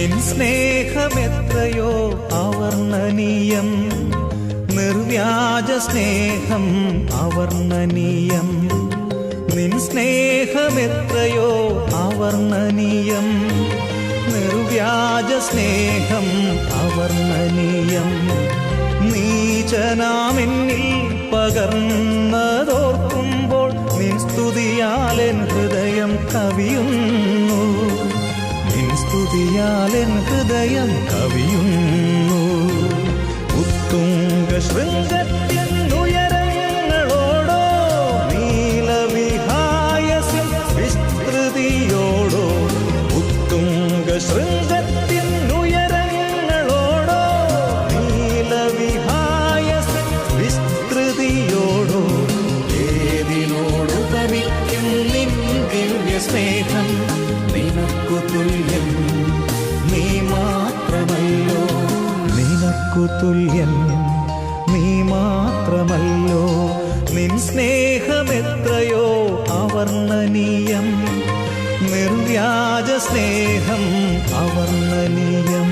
നിൻ സ്നേഹമെത്രയോ അവർണ്ണനീയം, നിർവ്യാജ സ്നേഹം അവർണ്ണനീയം. നിൻ സ്നേഹമെത്രയോ അവർണ്ണനീയം, നിർവ്യാജ സ്നേഹം അവർണ്ണനീയം. നീചനാമെന്നിൽ പകർന്നതോർക്കുമ്പോൾ നിൻ സ്തുതിയാലെൻ ഹൃദയം കവിയുന്നു, നിൻ സ്തുതിയാലെൻ ഹൃദയം കവിയുന്നു. ഉത്തുംഗ ശൃംഗത്തിനുയരങ്ങളോടോ നീലവിഹായസിൻ വിസ്തൃതിയോടോ, ഉത്തുംഗ ശൃംഗത്തിനുയരങ്ങളോടോ നീലവിഹായസിൻ വിസ്തൃതിയോടോ, ഏതിനോടുപമിക്കും നിൻ ദിവ്യ സ്നേഹം, നിനക്കു തുല്യം നീ മാത്രമല്ലോ, നിനക്കു തുല്യം നീ മാത്രമല്ലോ. നിൻ സ്നേഹമെത്രയോ അവർണ്ണനീയം, നിർവ്യാജ സ്നേഹം അവർണ്ണനീയം.